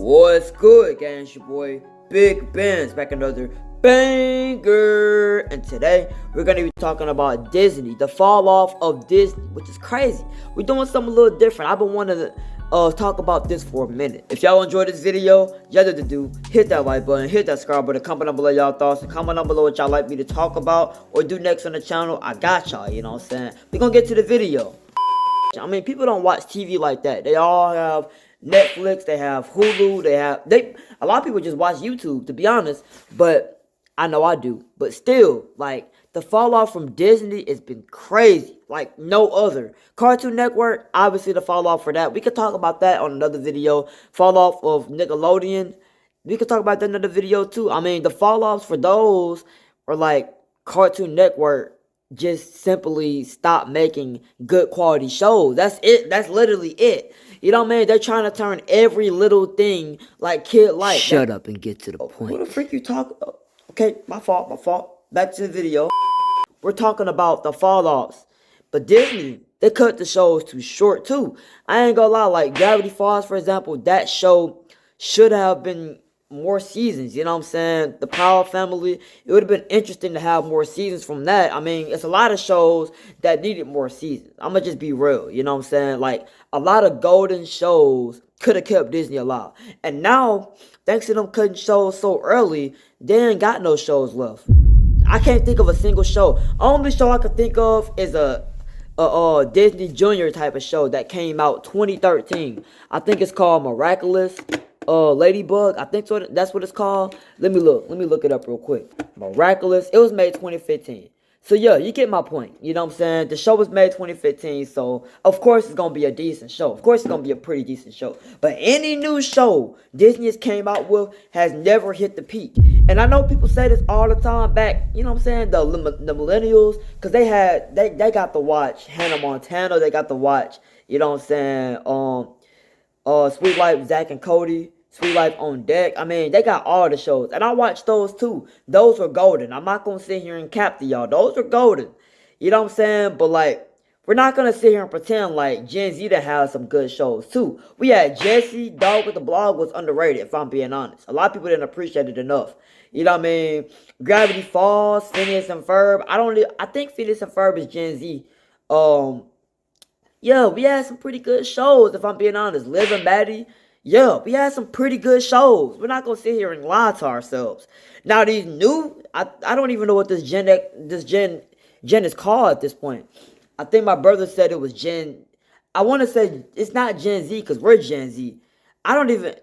What's good, gang? It's your boy Big Benz back another banger, and today we're gonna be talking about Disney, the fall off of Disney, which is crazy. We're doing something a little different. I've been wanting to talk about this for a minute. If y'all enjoyed this video, y'all know to do, hit that like button, hit that subscribe button, comment down below y'all thoughts, and comment down below what y'all like me to talk about or do next on the channel. I got y'all, you know what I'm saying? We're gonna get to the video. I mean, people don't watch TV like that. They all have Netflix, they have Hulu, a lot of people just watch YouTube, to be honest, but I know I do. But still, like, the fall off from Disney has been crazy, like no other. Cartoon Network, obviously the fall off for that. We could talk about that on another video. Fall off of Nickelodeon, we could talk about that in another video too. I mean, the fall offs for those are like Cartoon Network just simply stop making good quality shows. That's it. That's literally it. You know what I mean? They're trying to turn every little thing like kid like. Shut up and get to the point. Who the freak you talk? Okay, my fault. Back to the video. We're talking about the fall offs. But Disney, they cut the shows too short too. I ain't gonna lie, like Gravity Falls, for example, that show should have been more seasons, you know what I'm saying? The Power Family, it would have been interesting to have more seasons from that. I mean, it's a lot of shows that needed more seasons. I'm gonna just be real, you know what I'm saying? Like, a lot of golden shows could have kept Disney alive. And now, thanks to them cutting shows so early, they ain't got no shows left. I can't think of a single show. Only show I could think of is a Disney Junior type of show that came out 2013. I think it's called Miraculous Ladybug. I think so. That's what it's called. Let me look it up real quick. Miraculous. It was made 2015. So yeah, you get my point. You know what I'm saying? The show was made 2015, so of course it's gonna be a decent show. Of course it's gonna be a pretty decent show. But any new show Disney has came out with has never hit the peak. And I know people say this all the time back, you know what I'm saying, the millennials, because they got to watch Hannah Montana, they got to watch, you know what I'm saying, Sweet Life, Zack and Cody, Sweet Life on Deck. I mean, they got all the shows. And I watched those too. Those were golden. I'm not going to sit here and cap to y'all. Those are golden. You know what I'm saying? But like, we're not going to sit here and pretend like Gen Z that has some good shows too. We had Jesse, Dog with the Blog was underrated, if I'm being honest. A lot of people didn't appreciate it enough. You know what I mean? Gravity Falls, Phineas and Ferb. I think Phineas and Ferb is Gen Z. Yeah, we had some pretty good shows, if I'm being honest. Liv and Maddie. Yeah, we had some pretty good shows. We're not going to sit here and lie to ourselves. Now, these new, I don't even know what this gen is called at this point. I think my brother said it was I want to say it's not Gen Z because we're Gen Z.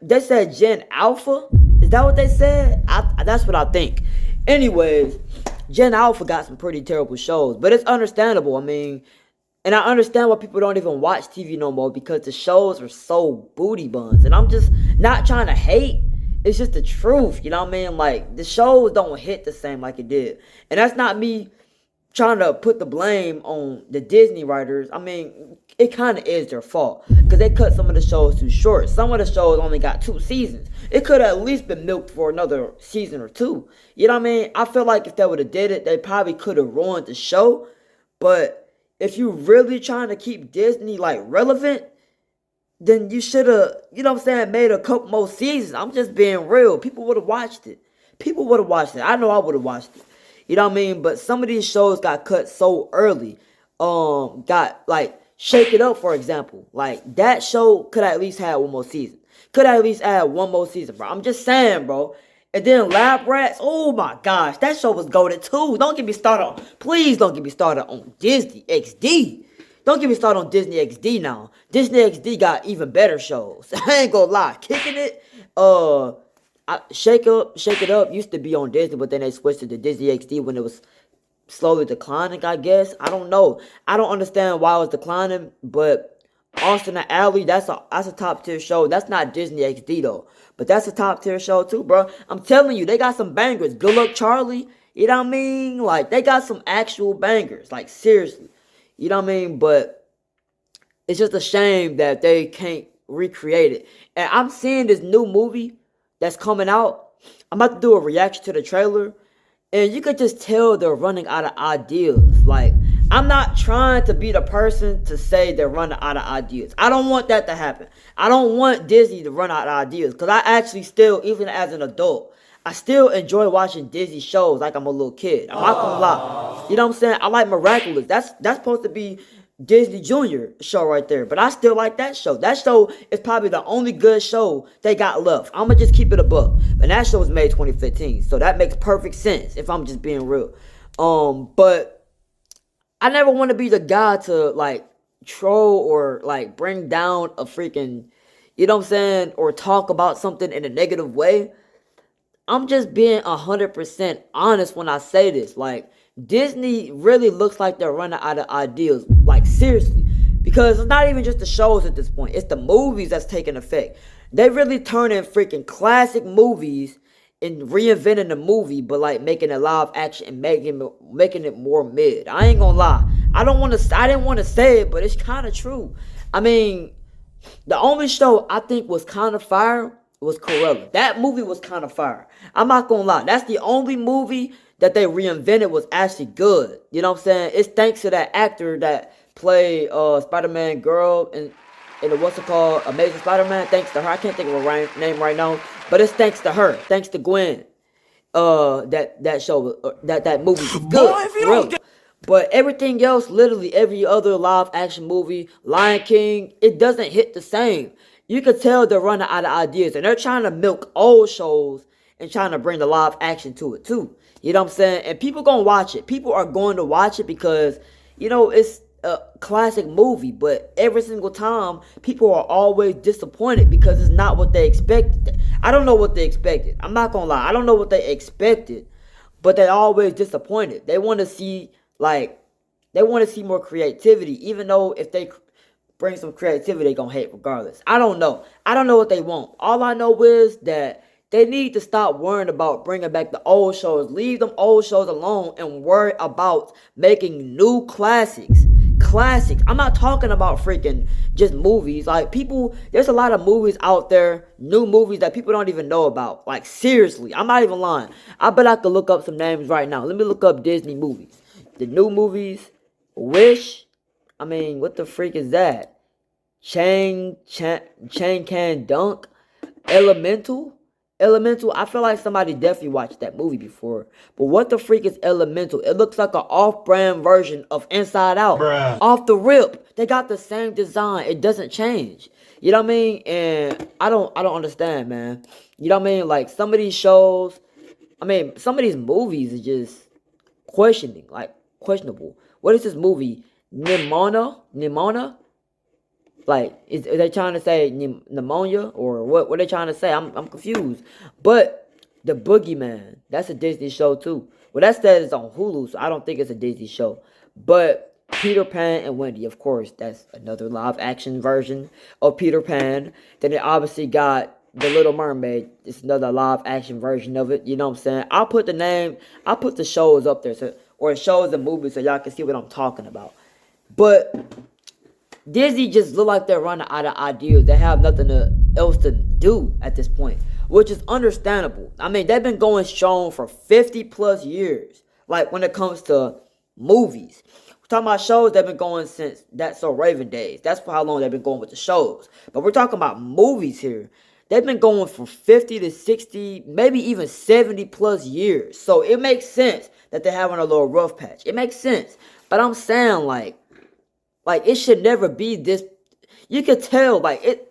They said Gen Alpha. Is that what they said? That's what I think. Anyways, Gen Alpha got some pretty terrible shows, but it's understandable. I mean, and I understand why people don't even watch TV no more because the shows are so booty buns. And I'm just not trying to hate. It's just the truth. You know what I mean? Like, the shows don't hit the same like it did. And that's not me trying to put the blame on the Disney writers. I mean, it kind of is their fault because they cut some of the shows too short. Some of the shows only got 2 seasons. It could have at least been milked for another season or 2. You know what I mean? I feel like if they would have did it, they probably could have ruined the show. But if you really trying to keep Disney, like, relevant, then you should have, you know what I'm saying, made a couple more seasons. I'm just being real. People would have watched it. I know I would have watched it. You know what I mean? But some of these shows got cut so early. Got, like, Shake It Up, for example. Like, that show could have at least had 1 more season. Could have at least had 1 more season, bro. I'm just saying, bro. And then Lab Rats, oh my gosh, that show was golden too. Please don't get me started on Disney XD. Don't get me started on Disney XD now. Disney XD got even better shows. I ain't gonna lie. Kicking it, Shake It Up used to be on Disney, but then they switched it to Disney XD when it was slowly declining, I guess. I don't know. I don't understand why it was declining, but Austin and Ally, that's a top tier show. That's not Disney XD though. But that's a top tier show too, bro. I'm telling you, they got some bangers. Good Luck Charlie, you know what I mean? Like, they got some actual bangers. Like, seriously. You know what I mean? But it's just a shame that they can't recreate it. And I'm seeing this new movie that's coming out. I'm about to do a reaction to the trailer. And you could just tell they're running out of ideas. Like, I'm not trying to be the person to say they're running out of ideas. I don't want that to happen. I don't want Disney to run out of ideas. Because I actually still, even as an adult, I still enjoy watching Disney shows like I'm a little kid. I'm not gonna lie. You know what I'm saying? I like Miraculous. That's supposed to be Disney Junior show right there. But I still like that show. That show is probably the only good show they got left. I'm gonna just keep it a buck. And that show was made 2015. So that makes perfect sense if I'm just being real. But I never want to be the guy to like troll or like bring down a freaking, you know what I'm saying, or talk about something in a negative way. I'm just being 100% honest when I say this. Like, Disney really looks like they're running out of ideas. Like, seriously. Because it's not even just the shows at this point. It's the movies that's taking effect. They really turning freaking classic movies and reinventing the movie, but like making it live action and making it more mid. I ain't gonna lie. I didn't want to say it, but it's kind of true. I mean, the only show I think was kind of fire was Cruella. That movie was kind of fire. I'm not gonna lie. That's the only movie that they reinvented was actually good. You know what I'm saying? It's thanks to that actor that played Spider-Man girl in the what's it called, Amazing Spider-Man. Thanks to her. I can't think of her name right now, but it's thanks to her. Thanks to Gwen. That show, that movie was good. Boy, if you don't get... But everything else, literally every other live action movie, Lion King, it doesn't hit the same. You could tell they're running out of ideas, and they're trying to milk old shows and trying to bring the live action to it too. You know what I'm saying? And people gonna watch it. People are going to watch it because, you know, it's a classic movie. But every single time, people are always disappointed because it's not what they expected. I don't know what they expected. I'm not gonna lie. I don't know what they expected, but they're always disappointed. They want to see more creativity, even though if they bring some creativity, they gonna hate regardless. I don't know. I don't know what they want. All I know is that they need to stop worrying about bringing back the old shows. Leave them old shows alone and worry about making new classics. Classics. I'm not talking about freaking just movies. Like, people, there's a lot of movies out there, new movies that people don't even know about. Like, seriously, I'm not even lying. I bet I could look up some names right now. Let me look up Disney movies. The new movies, Wish. I mean, what the freak is that? Chain Can Dunk. Elemental. I feel like somebody definitely watched that movie before. But what the freak is Elemental? It looks like an off-brand version of Inside Out. Bruh. Off the rip. They got the same design. It doesn't change. You know what I mean? And I don't understand, man. You know what I mean? Like, some of these shows, I mean, some of these movies are just questionable. What is this movie? Nimona? Like, is they trying to say pneumonia or what? What are they trying to say? I'm confused. But The Boogeyman, that's a Disney show too. Well, that says it's on Hulu, so I don't think it's a Disney show. But Peter Pan and Wendy, of course, that's another live action version of Peter Pan. Then they obviously got The Little Mermaid. It's another live action version of it. You know what I'm saying? I'll put the shows up there, or shows and movies, so y'all can see what I'm talking about. But Disney just look like they're running out of ideas. They have nothing else to do at this point, which is understandable. I mean, they've been going strong for 50 plus years. Like, when it comes to movies, we're talking about shows, they've been going since That's So Raven days. That's for how long they've been going with the shows. But we're talking about movies here. They've been going for 50 to 60, maybe even 70 plus years. So it makes sense that they're having a little rough patch. It makes sense. But I'm saying, like it should never be this. You could tell,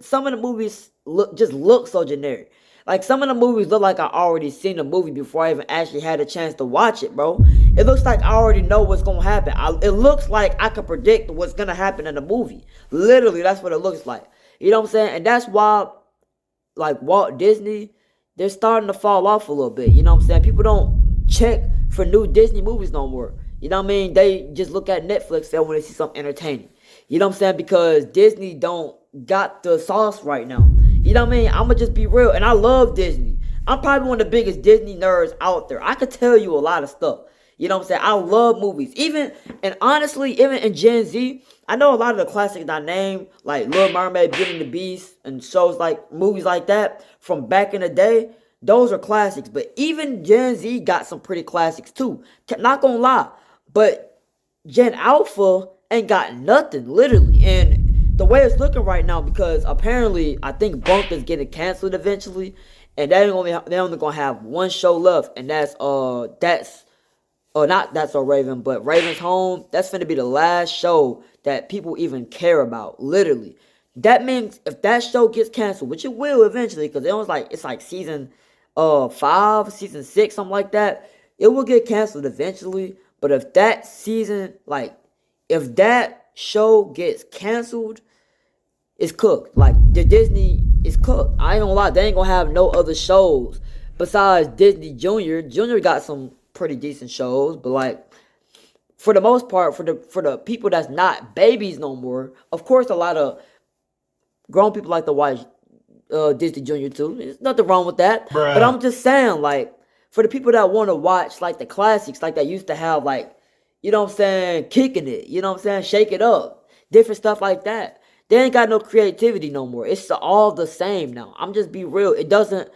some of the movies look so generic. Like, some of the movies look like I already seen the movie before I even actually had a chance to watch it, bro. It looks like I already know what's going to happen. It looks like I can predict what's going to happen in the movie. Literally, that's what it looks like. You know what I'm saying? And that's why, like, Walt Disney, they're starting to fall off a little bit. You know what I'm saying? People don't check for new Disney movies no more. You know what I mean? They just look at Netflix and when they see something entertaining. You know what I'm saying? Because Disney don't got the sauce right now. You know what I mean? I'm going to just be real. And I love Disney. I'm probably one of the biggest Disney nerds out there. I could tell you a lot of stuff. You know what I'm saying? I love movies. And honestly, even in Gen Z, I know a lot of the classics I named, like Little Mermaid, Beauty and the Beast, and shows like, movies like that from back in the day. Those are classics. But even Gen Z got some pretty classics too. Not gonna lie. But Gen Alpha ain't got nothing, literally. And the way it's looking right now, because apparently I think Bunk is getting canceled eventually, and they're only gonna have one show left, and that's not That's So Raven, but Raven's Home. That's gonna be the last show that people even care about, literally. That means if that show gets canceled, which it will eventually, because it's like season 5, season 6, something like that. It will get canceled eventually. But if that season, like, if that show gets canceled, it's cooked. Like, the Disney is cooked. I ain't gonna lie, they ain't gonna have no other shows besides Disney Junior. Junior got some pretty decent shows, but like, for the most part, for the people that's not babies no more, of course a lot of grown people like to watch Disney Junior too. There's nothing wrong with that. Bruh. But I'm just saying, like, for the people that want to watch like the classics, like that used to have, like, you know what I'm saying, Kicking It, you know what I'm saying, Shake It Up, different stuff like that. They ain't got no creativity no more. It's all the same now. I'm just be real. It doesn't.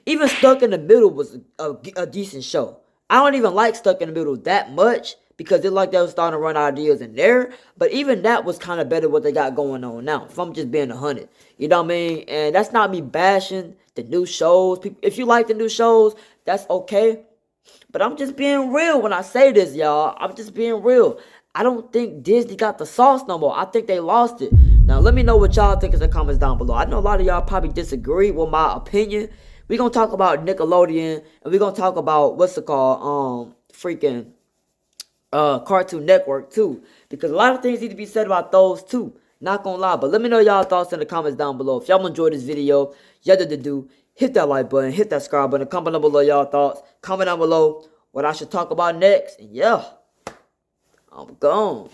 Even Stuck in the Middle was a decent show. I don't even like Stuck in the Middle that much because it like they was starting to run ideas in there. But even that was kind of better what they got going on now. If I'm just being 100, you know what I mean? And that's not me bashing the new shows. If you like the new shows, that's okay. But I'm just being real when I say this, y'all. I'm just being real. I don't think Disney got the sauce no more. I think they lost it. Now, let me know what y'all think in the comments down below. I know a lot of y'all probably disagree with my opinion. We're going to talk about Nickelodeon, and we're going to talk about, Cartoon Network, too. Because a lot of things need to be said about those, too. Not going to lie. But let me know y'all thoughts in the comments down below. If y'all enjoyed this video, y'all did the do. Hit that like button, hit that subscribe button, comment down below y'all thoughts. Comment down below what I should talk about next. And yeah, I'm gone.